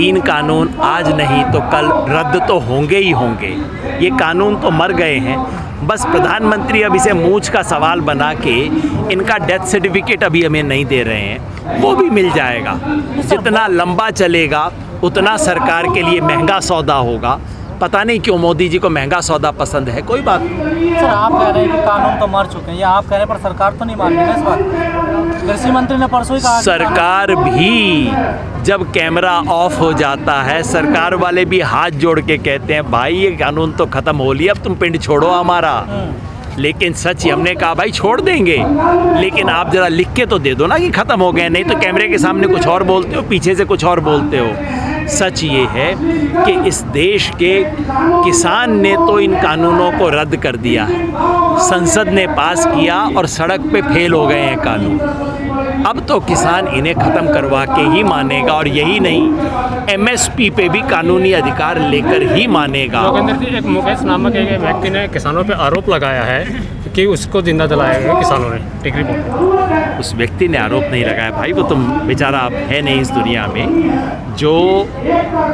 3 कानून आज नहीं तो कल रद्द तो होंगे ही होंगे। ये कानून तो मर गए हैं, बस प्रधानमंत्री अब इसे मूंछ का सवाल बना के इनका डेथ सर्टिफिकेट अभी हमें नहीं दे रहे हैं, वो भी मिल जाएगा। जितना लंबा चलेगा उतना सरकार के लिए महंगा सौदा होगा। पता नहीं क्यों मोदी जी को महंगा सौदा पसंद है, कोई बात नहीं। सर आप कह रहे हैं कि कानून तो मर चुके हैं, या आप कह रहे हैं पर सरकार तो नहीं मान रही ना इस बात। कृषि मंत्री ने परसों ही कहा सरकार भी जब कैमरा ऑफ हो जाता है, सरकार वाले भी हाथ जोड़ के कहते हैं भाई ये कानून तो ख़त्म हो लिया, अब तुम पिंड छोड़ो हमारा। लेकिन सच हमने कहा भाई छोड़ देंगे, लेकिन आप ज़रा लिख के तो दे दो ना कि ख़त्म हो गए, नहीं तो कैमरे के सामने कुछ और बोलते हो, पीछे से कुछ और बोलते हो। सच ये है कि इस देश के किसान ने तो इन कानूनों को रद्द कर दिया है, संसद ने पास किया और सड़क पे फेल हो गए हैं कानून। अब तो किसान इन्हें ख़त्म करवा के ही मानेगा, और यही नहीं एमएसपी पे भी कानूनी अधिकार लेकर ही मानेगा। योगेंद्र जी, एक मुकेश नामक एक व्यक्ति ने किसानों पे आरोप लगाया है कि उसको जिंदा जलाया गया किसानों ने टिकरी बॉर्डर। उस व्यक्ति ने आरोप नहीं लगाया भाई, वो तुम बेचारा आप है नहीं इस दुनिया में। जो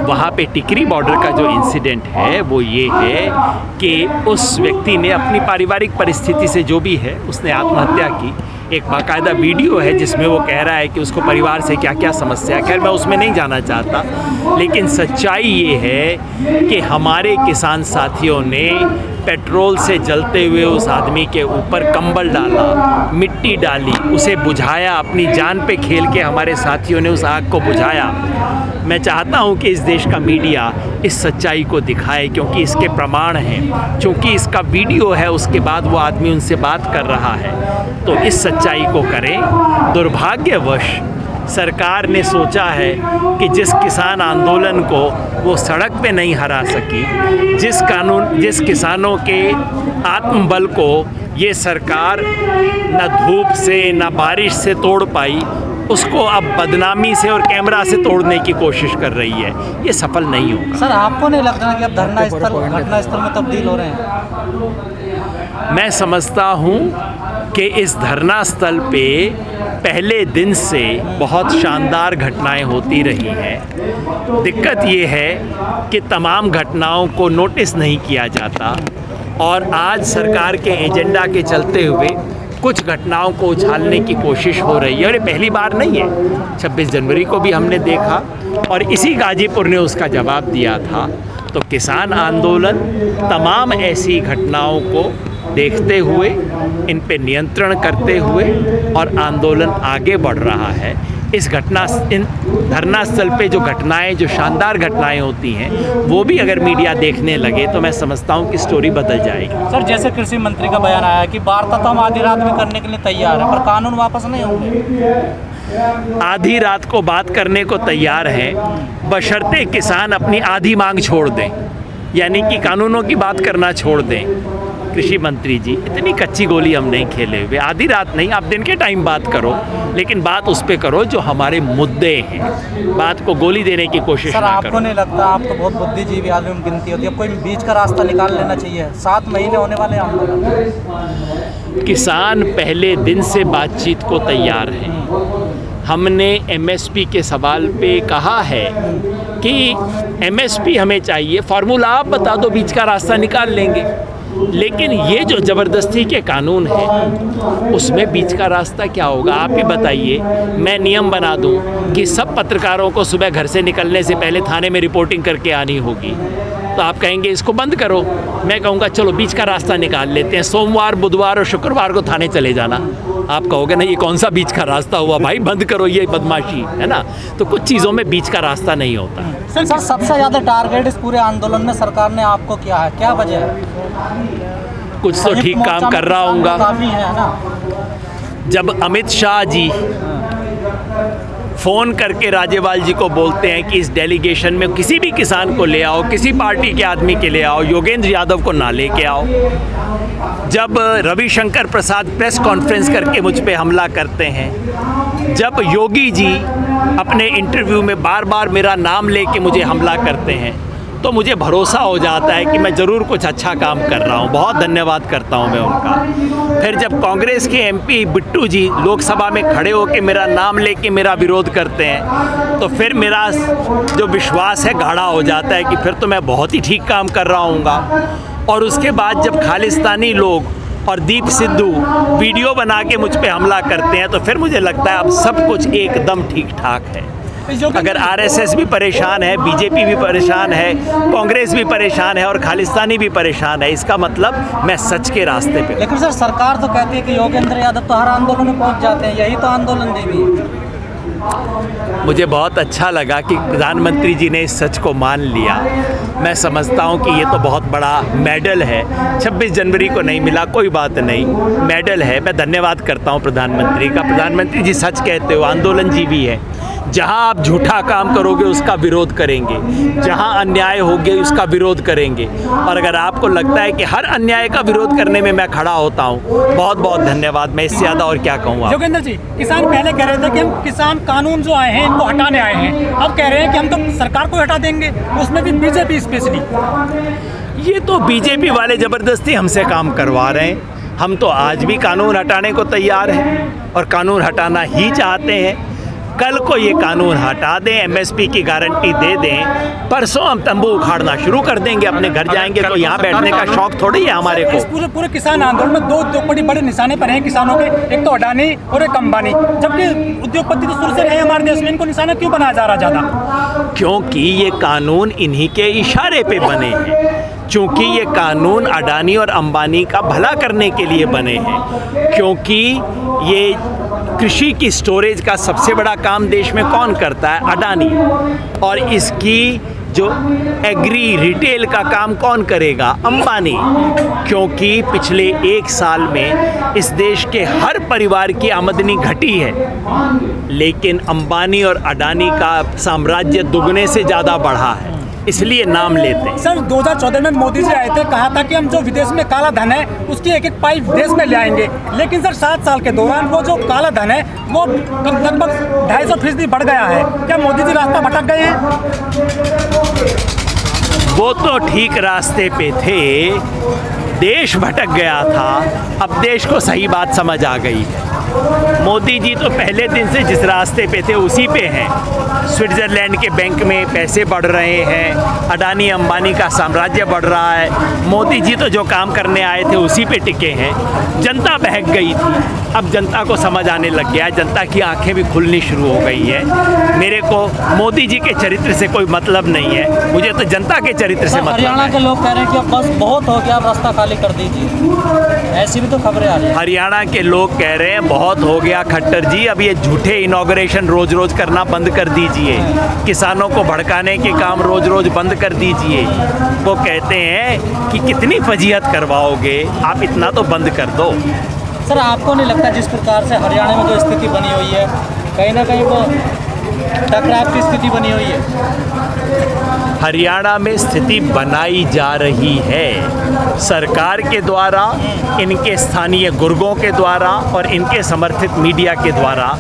वहाँ पे टिकरी बॉर्डर का जो इंसिडेंट है वो ये है कि उस व्यक्ति ने अपनी पारिवारिक परिस्थिति से जो भी है उसने आत्महत्या की। एक बाकायदा वीडियो है जिसमें वो कह रहा है कि उसको परिवार से क्या क्या समस्या है। खैर मैं उसमें नहीं जाना चाहता, लेकिन सच्चाई ये है कि हमारे किसान साथियों ने पेट्रोल से जलते हुए उस आदमी के ऊपर कंबल डाला, मिट्टी डाली, उसे बुझाया, अपनी जान पे खेल के हमारे साथियों ने उस आग को बुझाया। मैं चाहता हूं कि इस देश का मीडिया इस सच्चाई को दिखाए, क्योंकि इसके प्रमाण हैं, क्योंकि इसका वीडियो है, उसके बाद वो आदमी उनसे बात कर रहा है, तो इस सच्चाई को करें। दुर्भाग्यवश सरकार ने सोचा है कि जिस किसान आंदोलन को वो सड़क पे नहीं हरा सकी, जिस किसानों के आत्मबल को ये सरकार न धूप से न बारिश से तोड़ पाई, उसको अब बदनामी से और कैमरा से तोड़ने की कोशिश कर रही है। ये सफल नहीं होगा। सर आपको नहीं लगता कि अब घटना स्थल में तब्दील हो रहे हैं? मैं समझता हूँ कि इस धरना स्थल पे पहले दिन से बहुत शानदार घटनाएं होती रही हैं। दिक्कत ये है कि तमाम घटनाओं को नोटिस नहीं किया जाता, और आज सरकार के एजेंडा के चलते हुए कुछ घटनाओं को उछालने की कोशिश हो रही है। और ये पहली बार नहीं है, 26 जनवरी को भी हमने देखा और इसी गाजीपुर ने उसका जवाब दिया था। तो किसान आंदोलन तमाम ऐसी घटनाओं को देखते हुए, इन पे नियंत्रण करते हुए और आंदोलन आगे बढ़ रहा है। इन धरना स्थल पे जो घटनाएं, जो शानदार घटनाएं होती हैं, वो भी अगर मीडिया देखने लगे तो मैं समझता हूँ कि स्टोरी बदल जाएगी। सर जैसे कृषि मंत्री का बयान आया कि वार्ता तो हम आधी रात में करने के लिए तैयार है, पर कानून वापस नहीं होंगे। आधी रात को बात करने को तैयार हैं, बशर्ते किसान अपनी आधी मांग छोड़ दें, यानी कि कानूनों की बात करना छोड़ दें। कृषि मंत्री जी, इतनी कच्ची गोली हम नहीं खेले हुए। आधी रात नहीं, आप दिन के टाइम बात करो, लेकिन बात उस पे करो जो हमारे मुद्दे हैं। बात को गोली देने की कोशिश ना करो। सर आपको नहीं लगता, आप तो बहुत बुद्धिजीवी आदमी में गिनती होती है, अब कोई बीच का रास्ता निकाल लेना चाहिए? 7 महीने होने वाले आंदोलन। किसान पहले दिन से बातचीत को तैयार हैं। हमने एमएसपी के सवाल पे कहा है कि एमएसपी हमें चाहिए, फार्मूला आप बता दो, बीच का रास्ता निकाल लेंगे। लेकिन ये जो ज़बरदस्ती के कानून हैं, उसमें बीच का रास्ता क्या होगा? आप ही बताइए। मैं नियम बना दूं कि सब पत्रकारों को सुबह घर से निकलने से पहले थाने में रिपोर्टिंग करके आनी होगी, तो आप कहेंगे इसको बंद करो। मैं कहूँगा चलो बीच का रास्ता निकाल लेते हैं, सोमवार, बुधवार और शुक्रवार को थाने चले जाना। आप कहोगे नहीं, ये कौन सा बीच का रास्ता हुआ भाई, बंद करो ये बदमाशी, है ना? तो कुछ चीज़ों में बीच का रास्ता नहीं होता। सर सबसे ज़्यादा टारगेट इस पूरे आंदोलन में सरकार ने आपको किया है, क्या वजह है? कुछ तो ठीक काम कर रहा हूँगा। काफ़ी है ना। जब अमित शाह जी फ़ोन करके राज्यपाल जी को बोलते हैं कि इस डेलीगेशन में किसी भी किसान को ले आओ, किसी पार्टी के आदमी के ले आओ, योगेंद्र यादव को ना लेके आओ। जब रविशंकर प्रसाद प्रेस कॉन्फ्रेंस करके मुझ पे हमला करते हैं, जब योगी जी अपने इंटरव्यू में बार बार मेरा नाम लेके मुझे हमला करते हैं, तो मुझे भरोसा हो जाता है कि मैं ज़रूर कुछ अच्छा काम कर रहा हूँ। बहुत धन्यवाद करता हूँ मैं उनका। फिर जब कांग्रेस के एमपी बिट्टू जी लोकसभा में खड़े होकर मेरा नाम लेके मेरा विरोध करते हैं तो फिर मेरा जो विश्वास है गाढ़ा हो जाता है कि फिर तो मैं बहुत ही ठीक काम कर रहा हूँगा। और उसके बाद जब खालिस्तानी लोग और दीप सिद्धू वीडियो बना के मुझ पे हमला करते हैं तो फिर मुझे लगता है अब सब कुछ एकदम ठीक ठाक है। अगर आरएसएस भी परेशान है, बीजेपी भी परेशान है, कांग्रेस भी परेशान है और खालिस्तानी भी परेशान है, इसका मतलब मैं सच के रास्ते पे। लेकिन सर सरकार तो कहती है कि योगेंद्र यादव तो हर आंदोलन में पहुंच जाते हैं, यही तो आंदोलन देवी। मुझे बहुत अच्छा लगा कि प्रधानमंत्री जी ने इस सच को मान लिया। मैं समझता हूँ कि ये तो बहुत बड़ा मेडल है, 26 जनवरी को नहीं मिला कोई बात नहीं, मेडल है। मैं धन्यवाद करता हूँ प्रधानमंत्री का। प्रधानमंत्री जी सच कहते हो, आंदोलन जीवी है। जहाँ आप झूठा काम करोगे उसका विरोध करेंगे, जहाँ अन्याय होगे उसका विरोध करेंगे। और अगर आपको लगता है कि हर अन्याय का विरोध करने में मैं खड़ा होता हूँ, बहुत बहुत धन्यवाद। मैं इससे ज़्यादा और क्या कहूँ। योगेंद्र जी, किसान पहले कह रहे थे कि हम किसान कानून जो आए हैं इनको हटाने आए हैं, अब कह रहे हैं कि हम तो सरकार को हटा देंगे, उसमें भी बीजेपी स्पेशली। ये तो बीजेपी वाले ज़बरदस्ती हमसे काम करवा रहे हैं। हम तो आज भी कानून हटाने को तैयार हैं और कानून हटाना ही चाहते हैं। कल को ये कानून हटा दें, एमएसपी की गारंटी दे दें, परसों हम तंबू उखाड़ना शुरू कर देंगे, अपने घर जाएंगे। तो यहाँ बैठने का शौक थोड़ी है हमारे को। इस पूरे किसान आंदोलन में दो बड़े निशाने पर हैं किसानों के, एक तो अडानी और एक अंबानी, जबकि उद्योगपति तो शुरू से रहे हमारे देश में। इनको निशाना क्यों बनाया जा रहा ज़्यादा? क्योंकि ये कानून इन्हीं के इशारे पे बने हैं, क्योंकि ये कानून अडानी और अंबानी का भला करने के लिए बने हैं, क्योंकि ये कृषि की स्टोरेज का सबसे बड़ा काम देश में कौन करता है? अडानी। और इसकी जो एग्री रिटेल का काम कौन करेगा? अंबानी। क्योंकि पिछले 1 साल में इस देश के हर परिवार की आमदनी घटी है, लेकिन अंबानी और अडानी का साम्राज्य दुगने से ज़्यादा बढ़ा है, इसलिए नाम लेते हैं। सर 2014 में मोदी जी आए थे, कहा था कि हम जो विदेश में काला धन है उसकी एक पाई देश में ले आएंगे। लेकिन सर 7 साल के दौरान वो जो काला धन है वो लगभग 250% बढ़ गया है। क्या मोदी जी रास्ता भटक गए हैं? वो तो ठीक रास्ते पे थे, देश भटक गया था, अब देश को सही बात समझ आ गई है। मोदी जी तो पहले दिन से जिस रास्ते पे थे उसी पे हैं। स्विट्ज़रलैंड के बैंक में पैसे बढ़ रहे हैं, अडानी अंबानी का साम्राज्य बढ़ रहा है। मोदी जी तो जो काम करने आए थे उसी पे टिके हैं। जनता बहक गई थी, अब जनता को समझ आने लग गया, जनता की आंखें भी खुलनी शुरू हो गई है। मेरे को मोदी जी के चरित्र से कोई मतलब नहीं है, मुझे तो जनता के चरित्र से मतलब हरियाणा है। के लोग कह रहे हैं कि अब बस बहुत हो गया, अब रास्ता खाली कर दीजिए, ऐसी भी तो खबरें आ रही हैं। हरियाणा के लोग कह रहे हैं बहुत हो गया खट्टर जी, अब ये झूठे इनॉग्रेशन रोज रोज करना बंद कर दीजिए, किसानों को भड़काने के काम रोज रोज बंद कर दीजिए। वो कहते हैं कि कितनी फजीहत करवाओगे, आप इतना तो बंद कर दो। सर आपको नहीं लगता जिस प्रकार से हरियाणा में जो स्थिति बनी हुई है, कहीं ना कहीं वो टकराव की स्थिति बनी हुई है? हरियाणा में स्थिति बनाई जा रही है सरकार के द्वारा, इनके स्थानीय गुर्गों के द्वारा और इनके समर्थित मीडिया के द्वारा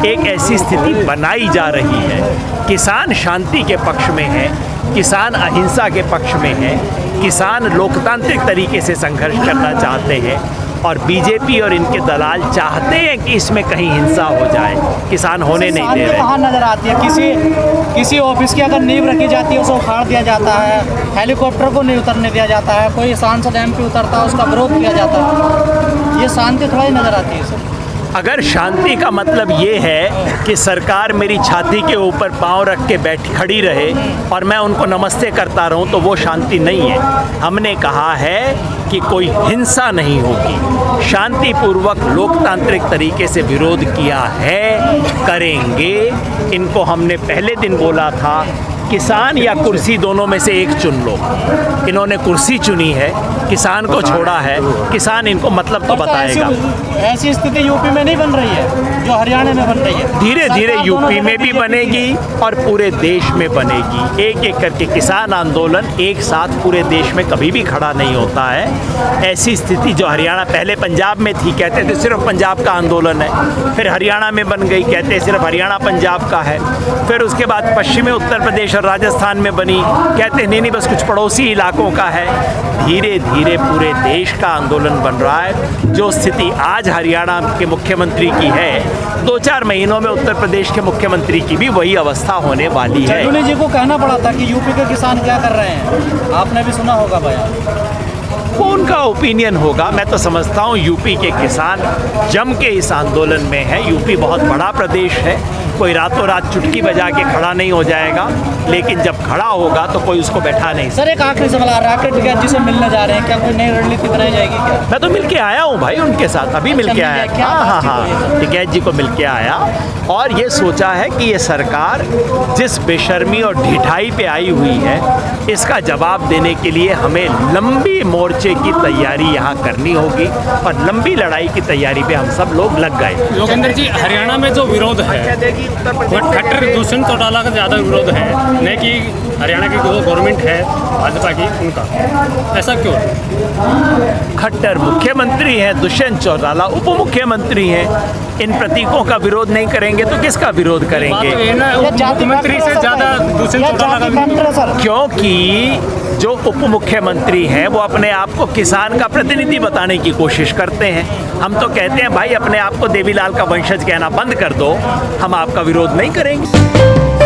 एक ऐसी स्थिति बनाई जा रही है। किसान शांति के पक्ष में है, किसान अहिंसा के पक्ष में है, किसान लोकतांत्रिक तरीके से संघर्ष करना चाहते हैं और बीजेपी और इनके दलाल चाहते हैं कि इसमें कहीं हिंसा हो जाए, किसान होने नहीं दे रहे। कहाँ नजर आती है? किसी ऑफिस की अगर नींव रखी जाती है उसे उखाड़ दिया जाता है, हेलीकॉप्टर को नहीं उतरने दिया जाता है, कोई सांसद एमपी उतरता है उसका विरोध किया जाता है, ये शांति थोड़ा ही नजर आती है सर। अगर शांति का मतलब ये है कि सरकार मेरी छाती के ऊपर पांव रख के खड़ी रहे और मैं उनको नमस्ते करता रहूं, तो वो शांति नहीं है। हमने कहा है कि कोई हिंसा नहीं होगी, शांतिपूर्वक लोकतांत्रिक तरीके से विरोध किया है, करेंगे। इनको हमने पहले दिन बोला था किसान या कुर्सी दोनों में से एक चुन लो, इन्होंने कुर्सी चुनी है, किसान को छोड़ा है। किसान इनको मतलब तो बताएगा। ऐसी स्थिति यूपी में नहीं बन रही है। जो हरियाणा में बन रही है। धीरे धीरे सरकार यूपी दोनों में भी जगह बनेगी और पूरे देश में बनेगी। एक एक करके किसान आंदोलन एक साथ पूरे देश में कभी भी खड़ा नहीं होता है। ऐसी स्थिति जो हरियाणा पहले पंजाब में थी, कहते थे सिर्फ पंजाब का आंदोलन है, फिर हरियाणा में बन गई, कहते सिर्फ हरियाणा पंजाब का है, फिर उसके बाद पश्चिमी उत्तर प्रदेश और राजस्थान में बनी, कहते नहीं बस कुछ पड़ोसी इलाकों का है। धीरे धीरे पूरे देश का आंदोलन बन रहा है। जो स्थिति आज हरियाणा के मुख्यमंत्री की है, 2-4 महीनों में उत्तर प्रदेश के मुख्यमंत्री की भी वही अवस्था होने वाली है। जैनुनी जी को कहना पड़ा था कि यूपी के किसान क्या कर रहे हैं, आपने भी सुना होगा बयान। वो उनका ओपिनियन होगा। मैं तो समझता हूँ यूपी के किसान जम के इस आंदोलन में है। यूपी बहुत बड़ा प्रदेश है, कोई रातों रात चुटकी बजा के खड़ा नहीं हो जाएगा, लेकिन जब खड़ा होगा तो कोई उसको बैठा नहीं सकता। सर एक आखिरी सवाल, राकेश टिकैत जी से मिलने जा रहे हैं, क्या कोई नई रणनीति बनाई जाएगी क्या? मैं तो मिल के आया हूँ भाई उनके साथ, अभी मिल के आया। क्या हाँ बातचीत हुई है? टिकैत जी को मिल के आया और ये सोचा है कि ये सरकार जिस बेशर्मी और ढिठाई पे आई हुई है, इसका जवाब देने के लिए हमें लंबी मोर्चे की तैयारी यहाँ करनी होगी और लंबी लड़ाई की तैयारी पे हम सब लोग लग गए। योगेंद्र जी, हरियाणा में जो विरोध है वो खट्टर दुष्यंत चौटाला का ज़्यादा विरोध है, नहीं कि हरियाणा की जो गवर्नमेंट है भाजपा की उनका, ऐसा क्यों है? खट्टर मुख्यमंत्री हैं, दुष्यंत चौटाला उप मुख्यमंत्री हैं। इन प्रतीकों का विरोध नहीं करेंगे तो किसका विरोध बात करेंगे? तो ये ना, मुख्यमंत्री से ज़्यादा दुष्यंत चौटाला का विरोध। सर क्योंकि जो उप मुख्यमंत्री हैं वो अपने आप को किसान का प्रतिनिधि बताने की कोशिश करते हैं। हम तो कहते हैं भाई अपने आप को देवीलाल का वंशज कहना बंद कर दो, हम आपका विरोध नहीं करेंगे।